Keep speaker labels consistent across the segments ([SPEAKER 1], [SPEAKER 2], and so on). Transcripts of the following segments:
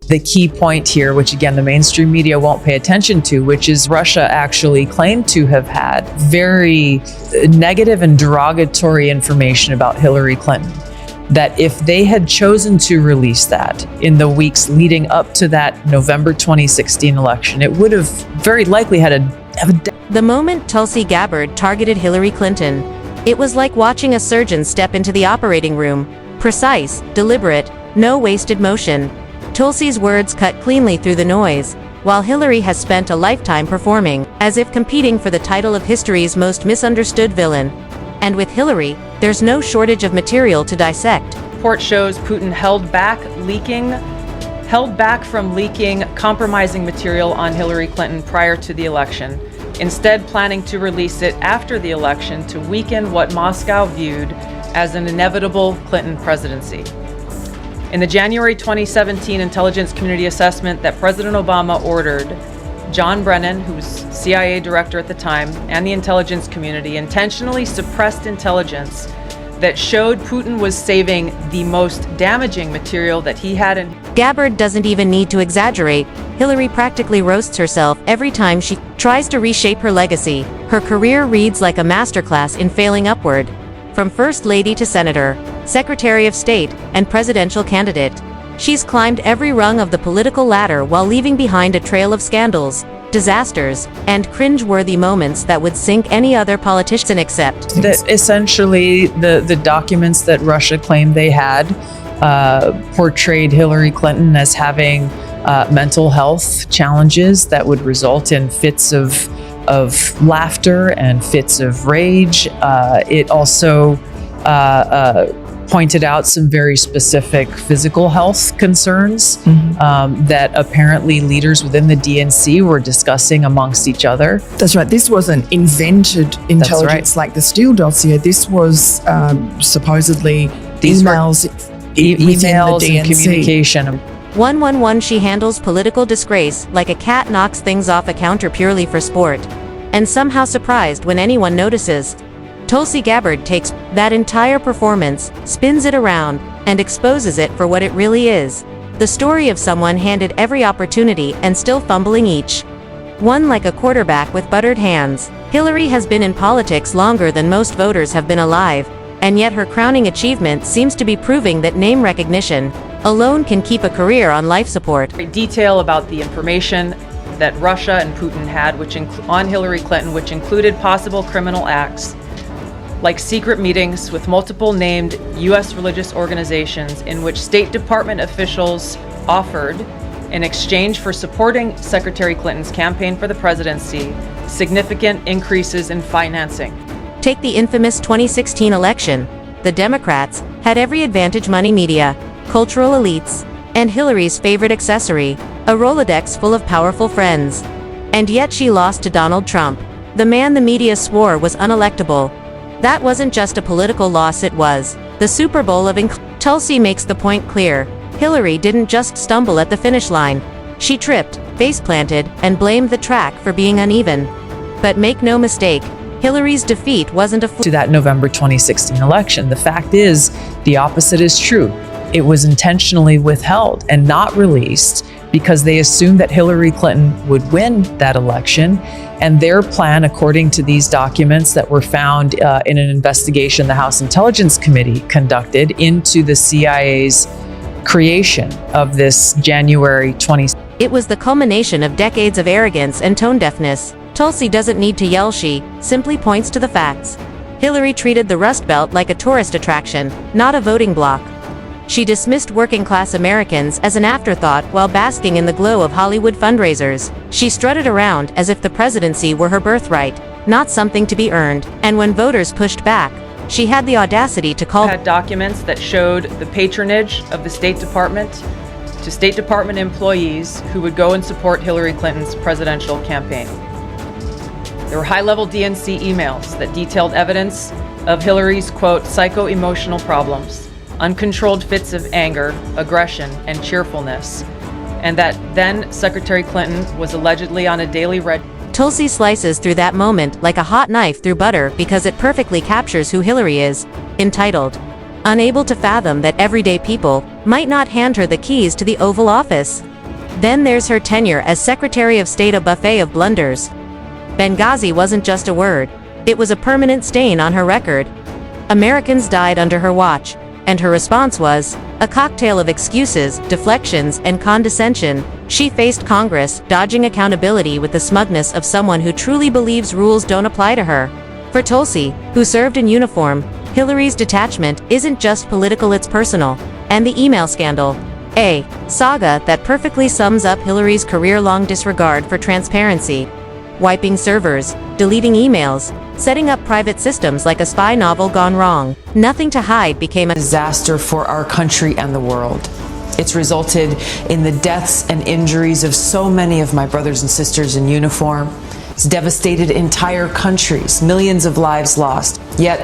[SPEAKER 1] the key point here, which again, the mainstream media won't pay attention to, which is Russia actually claimed to have had very negative and derogatory information about Hillary Clinton. That if they had chosen to release that in the weeks leading up to that November 2016 election, it would have very likely had
[SPEAKER 2] The moment Tulsi Gabbard targeted Hillary Clinton, it was like watching a surgeon step into the operating room. Precise, deliberate, no wasted motion. Tulsi's words cut cleanly through the noise, while Hillary has spent a lifetime performing, as if competing for the title of history's most misunderstood villain. And with Hillary, there's no shortage of material to dissect.
[SPEAKER 3] Report shows Putin held back from leaking compromising material on Hillary Clinton prior to the election, instead planning to release it after the election to weaken what Moscow viewed as an inevitable Clinton presidency. In the January 2017 intelligence community assessment that President Obama ordered, John Brennan, who was CIA director at the time, and the intelligence community intentionally suppressed intelligence that showed Putin was saving the most damaging material that he had in.
[SPEAKER 2] Gabbard doesn't even need to exaggerate. Hillary practically roasts herself every time she tries to reshape her legacy. Her career reads like a masterclass in failing upward. From First Lady to Senator, Secretary of State, and presidential candidate, she's climbed every rung of the political ladder while leaving behind a trail of scandals, disasters, and cringe-worthy moments that would sink any other politician except.
[SPEAKER 1] Essentially, the documents that Russia claimed they had portrayed Hillary Clinton as having mental health challenges that would result in fits of laughter and fits of rage. It also pointed out some very specific physical health concerns that apparently leaders within the DNC were discussing amongst each other.
[SPEAKER 4] That's right. This wasn't invented intelligence like the Steele dossier. This was supposedly emails within the DNC.
[SPEAKER 1] And communication.
[SPEAKER 2] 111 She handles political disgrace like a cat knocks things off a counter purely for sport. And somehow surprised when anyone notices. Tulsi Gabbard takes that entire performance, spins it around, and exposes it for what it really is. The story of someone handed every opportunity and still fumbling each one like a quarterback with buttered hands. Hillary has been in politics longer than most voters have been alive, and yet her crowning achievement seems to be proving that name recognition alone can keep a career on life support.
[SPEAKER 3] Detail about the information that Russia and Putin had on Hillary Clinton, which included possible criminal acts, like secret meetings with multiple named U.S. religious organizations in which State Department officials offered, in exchange for supporting Secretary Clinton's campaign for the presidency, significant increases in financing.
[SPEAKER 2] Take the infamous 2016 election. The Democrats had every advantage: money, media, cultural elites, and Hillary's favorite accessory, a Rolodex full of powerful friends. And yet she lost to Donald Trump, the man the media swore was unelectable. That wasn't just a political loss, it was the Super Bowl of Tulsi makes the point clear. Hillary didn't just stumble at the finish line. She tripped, face-planted, and blamed the track for being uneven. But make no mistake, Hillary's defeat wasn't a
[SPEAKER 1] to that November 2016 election. The fact is, the opposite is true. It was intentionally withheld and not released because they assumed that Hillary Clinton would win that election. And their plan, according to these documents that were found in an investigation the House Intelligence Committee conducted into the CIA's creation of this January 20.
[SPEAKER 2] It was the culmination of decades of arrogance and tone deafness. Tulsi doesn't need to yell, she simply points to the facts. Hillary treated the Rust Belt like a tourist attraction, not a voting bloc. She dismissed working-class Americans as an afterthought while basking in the glow of Hollywood fundraisers. She strutted around as if the presidency were her birthright, not something to be earned. And when voters pushed back, she had the audacity to call.
[SPEAKER 3] Had documents that showed the patronage of the State Department to State Department employees who would go and support Hillary Clinton's presidential campaign. There were high-level DNC emails that detailed evidence of Hillary's, quote, psycho-emotional problems, uncontrolled fits of anger, aggression, and cheerfulness, and that then Secretary Clinton was allegedly on a daily red.
[SPEAKER 2] Tulsi slices through that moment like a hot knife through butter because it perfectly captures who Hillary is. Entitled, unable to fathom that everyday people might not hand her the keys to the Oval Office. Then there's her tenure as Secretary of State, a buffet of blunders. Benghazi wasn't just a word. It was a permanent stain on her record. Americans died under her watch, and her response was a cocktail of excuses, deflections, and condescension. She faced Congress, dodging accountability with the smugness of someone who truly believes rules don't apply to her. For Tulsi, who served in uniform, Hillary's detachment isn't just political, it's personal. And the email scandal, a saga that perfectly sums up Hillary's career-long disregard for transparency. Wiping servers, deleting emails, setting up private systems like a spy novel gone wrong. Nothing to hide became a
[SPEAKER 1] disaster for our country and the world. It's resulted in the deaths and injuries of so many of my brothers and sisters in uniform. It's devastated entire countries, millions of lives lost. Yet,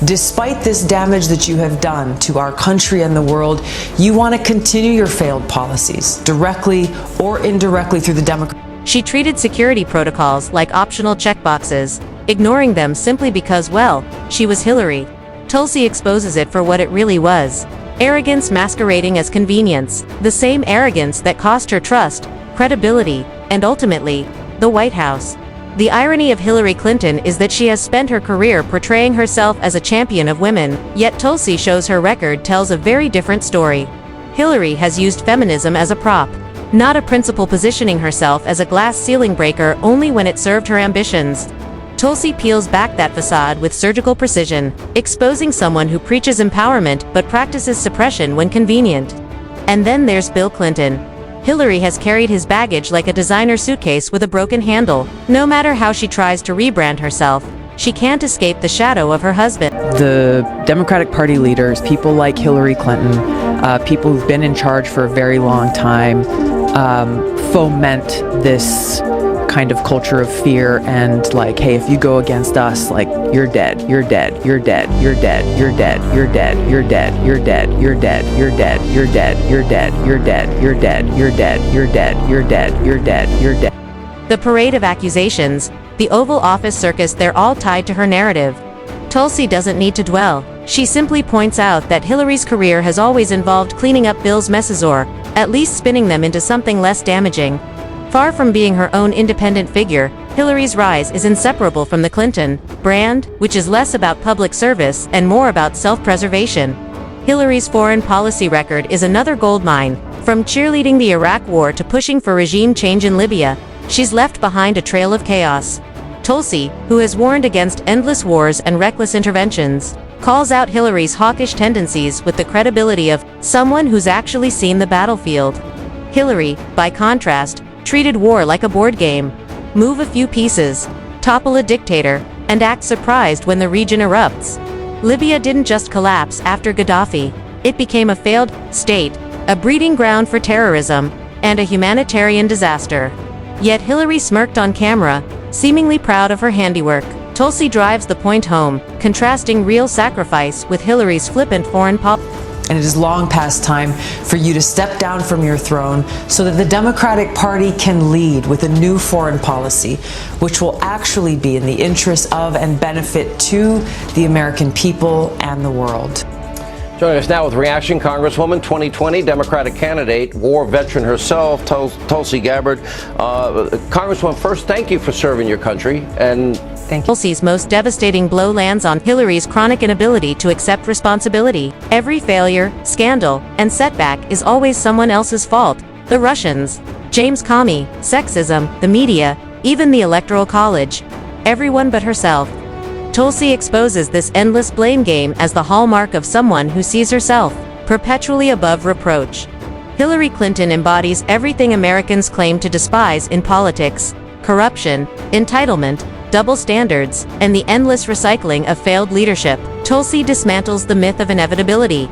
[SPEAKER 1] despite this damage that you have done to our country and the world, you want to continue your failed policies, directly or indirectly through the Democrat.
[SPEAKER 2] She treated security protocols like optional checkboxes, ignoring them simply because, well, she was Hillary. Tulsi exposes it for what it really was. Arrogance masquerading as convenience, the same arrogance that cost her trust, credibility, and ultimately, the White House. The irony of Hillary Clinton is that she has spent her career portraying herself as a champion of women, yet Tulsi shows her record tells a very different story. Hillary has used feminism as a prop, not a principal, positioning herself as a glass ceiling breaker only when it served her ambitions. Tulsi peels back that facade with surgical precision, exposing someone who preaches empowerment but practices suppression when convenient. And then there's Bill Clinton. Hillary has carried his baggage like a designer suitcase with a broken handle. No matter how she tries to rebrand herself, she can't escape the shadow of her husband.
[SPEAKER 1] The Democratic Party leaders, people like Hillary Clinton, people who've been in charge for a very long time, foment this kind of culture of fear and like, hey, if you go against us, like, you're dead, you're dead, you're dead, you're dead, you're dead, you're dead, you're dead, you're dead, you're dead, you're dead, you're dead, you're dead, you're dead, you're dead, you're dead, you're dead, you're dead, you're dead, you're dead.
[SPEAKER 2] The parade of accusations, the Oval Office circus, they're all tied to her narrative. Tulsi doesn't need to dwell. She simply points out that Hillary's career has always involved cleaning up Bill's messes, or at least spinning them into something less damaging. Far from being her own independent figure, Hillary's rise is inseparable from the Clinton brand, which is less about public service and more about self-preservation. Hillary's foreign policy record is another goldmine. From cheerleading the Iraq War to pushing for regime change in Libya, she's left behind a trail of chaos. Tulsi, who has warned against endless wars and reckless interventions, calls out Hillary's hawkish tendencies with the credibility of someone who's actually seen the battlefield. Hillary, by contrast, treated war like a board game. Move a few pieces, topple a dictator, and act surprised when the region erupts. Libya didn't just collapse after Gaddafi. It became a failed state, a breeding ground for terrorism, and a humanitarian disaster. Yet Hillary smirked on camera, seemingly proud of her handiwork. Tulsi drives the point home, contrasting real sacrifice with Hillary's flippant foreign policy.
[SPEAKER 1] And it is long past time for you to step down from your throne so that the Democratic Party can lead with a new foreign policy, which will actually be in the interest of and benefit to the American people and the world.
[SPEAKER 5] Joining us now with reaction, Congresswoman, 2020 Democratic candidate, war veteran herself, Tulsi Gabbard. Congresswoman, first, thank you for serving your country. And
[SPEAKER 1] thank you.
[SPEAKER 2] Tulsi's most devastating blow lands on Hillary's chronic inability to accept responsibility. Every failure, scandal, and setback is always someone else's fault. The Russians, James Comey, sexism, the media, even the Electoral College. Everyone but herself. Tulsi exposes this endless blame game as the hallmark of someone who sees herself perpetually above reproach. Hillary Clinton embodies everything Americans claim to despise in politics: corruption, entitlement, double standards, and the endless recycling of failed leadership. Tulsi dismantles the myth of inevitability,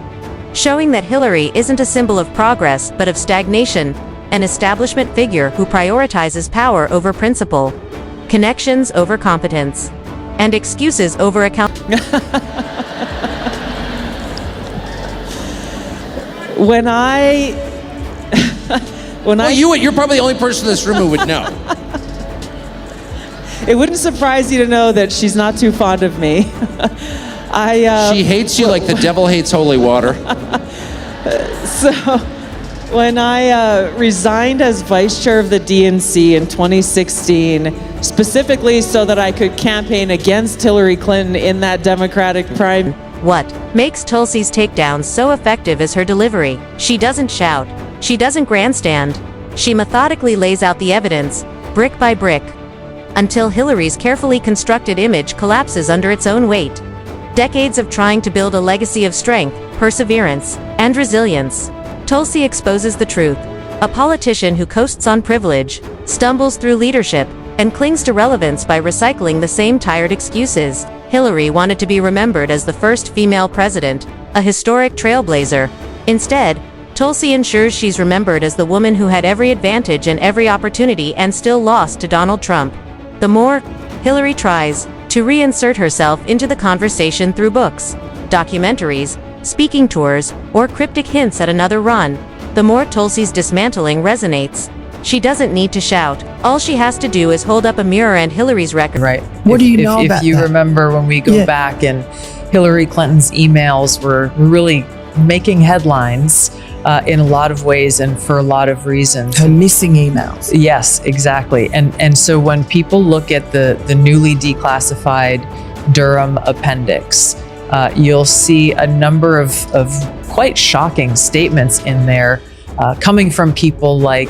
[SPEAKER 2] showing that Hillary isn't a symbol of progress but of stagnation, an establishment figure who prioritizes power over principle, connections over competence, and excuses over account.
[SPEAKER 6] You're probably the only person in this room who would know.
[SPEAKER 7] It wouldn't surprise you to know that she's not too fond of me.
[SPEAKER 6] She hates you like the devil hates holy water.
[SPEAKER 7] When I resigned as vice chair of the DNC in 2016, specifically so that I could campaign against Hillary Clinton in that Democratic primary.
[SPEAKER 2] What makes Tulsi's takedowns so effective is her delivery. She doesn't shout. She doesn't grandstand. She methodically lays out the evidence, brick by brick, until Hillary's carefully constructed image collapses under its own weight. Decades of trying to build a legacy of strength, perseverance, and resilience. Tulsi exposes the truth. A politician who coasts on privilege, stumbles through leadership, and clings to relevance by recycling the same tired excuses. Hillary wanted to be remembered as the first female president, a historic trailblazer. Instead, Tulsi ensures she's remembered as the woman who had every advantage and every opportunity and still lost to Donald Trump. The more Hillary tries to reinsert herself into the conversation through books, documentaries, speaking tours, or cryptic hints at another run, the more Tulsi's dismantling resonates. She doesn't need to shout. All she has to do is hold up a mirror and Hillary's record.
[SPEAKER 1] Right.
[SPEAKER 4] What do you know
[SPEAKER 1] if
[SPEAKER 4] about
[SPEAKER 1] you
[SPEAKER 4] that?
[SPEAKER 1] remember when we go back and Hillary Clinton's emails were really making headlines in a lot of ways and for a lot of reasons.
[SPEAKER 4] Her missing emails.
[SPEAKER 1] Yes, exactly. And so when people look at the newly declassified Durham appendix, you'll see a number of quite shocking statements in there coming from people like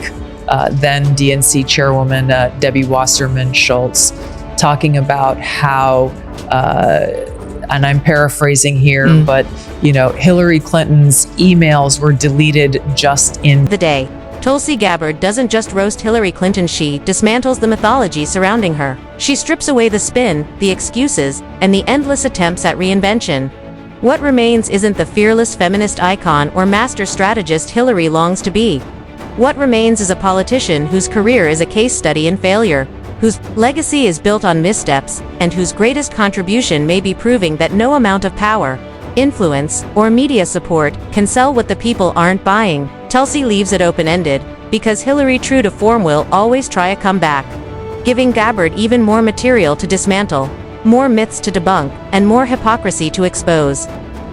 [SPEAKER 1] then DNC chairwoman Debbie Wasserman Schultz, talking about how, and I'm paraphrasing here, but Hillary Clinton's emails were deleted just in
[SPEAKER 2] the day. Tulsi Gabbard doesn't just roast Hillary Clinton, she dismantles the mythology surrounding her. She strips away the spin, the excuses, and the endless attempts at reinvention. What remains isn't the fearless feminist icon or master strategist Hillary longs to be. What remains is a politician whose career is a case study in failure, whose legacy is built on missteps, and whose greatest contribution may be proving that no amount of power, influence, or media support can sell what the people aren't buying. Tulsi leaves it open-ended, because Hillary, true to form, will always try a comeback, giving Gabbard even more material to dismantle, more myths to debunk, and more hypocrisy to expose.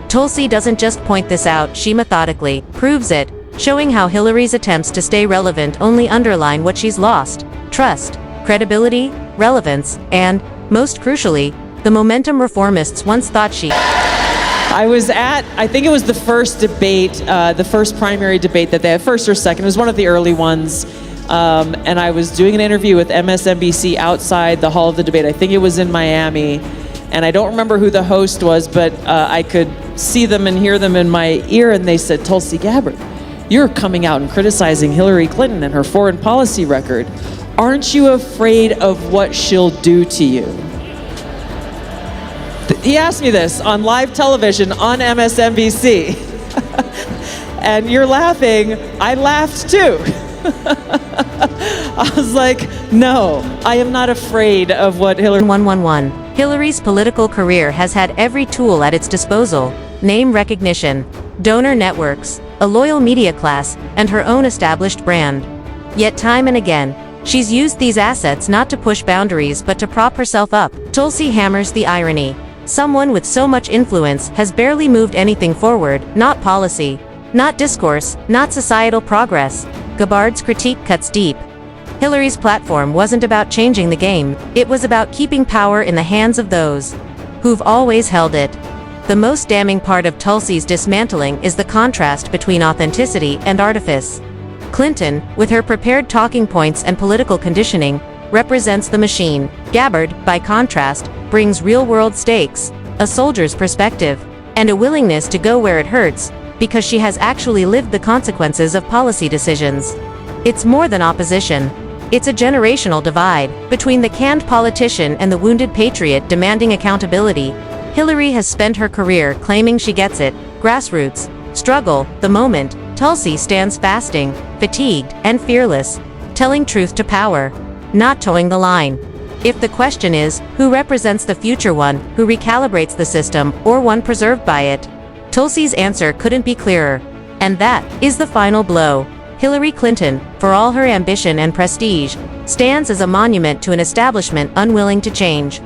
[SPEAKER 2] Tulsi doesn't just point this out, she methodically proves it, showing how Hillary's attempts to stay relevant only underline what she's lost: trust, credibility, relevance, and, most crucially, the momentum reformists once thought she.
[SPEAKER 7] I was at, I think it was the first debate, the first primary debate that they had, first or second. It was one of the early ones. And I was doing an interview with MSNBC outside the hall of the debate. I think it was in Miami. And I don't remember who the host was, but I could see them and hear them in my ear. And they said, "Tulsi Gabbard, you're coming out and criticizing Hillary Clinton and her foreign policy record. Aren't you afraid of what she'll do to you?" He asked me this on live television on MSNBC. And you're laughing. I laughed too. I was like, no, I am not afraid of what Hillary...
[SPEAKER 2] 111. Hillary's political career has had every tool at its disposal: name recognition, donor networks, a loyal media class, and her own established brand. Yet time and again, she's used these assets not to push boundaries but to prop herself up. Tulsi hammers the irony. Someone with so much influence has barely moved anything forward, not policy, not discourse, not societal progress. Gabbard's critique cuts deep. Hillary's platform wasn't about changing the game, it was about keeping power in the hands of those who've always held it. The most damning part of Tulsi's dismantling is the contrast between authenticity and artifice. Clinton, with her prepared talking points and political conditioning, represents the machine. Gabbard, by contrast, brings real-world stakes, a soldier's perspective, and a willingness to go where it hurts, because she has actually lived the consequences of policy decisions. It's more than opposition. It's a generational divide. Between the canned politician and the wounded patriot demanding accountability, Hillary has spent her career claiming she gets it. Grassroots, struggle, the moment. Tulsi stands fasting, fatigued, and fearless, telling truth to power, not towing the line. If the question is, who represents the future, one who recalibrates the system or one preserved by it? Tulsi's answer couldn't be clearer. And that is the final blow. Hillary Clinton, for all her ambition and prestige, stands as a monument to an establishment unwilling to change.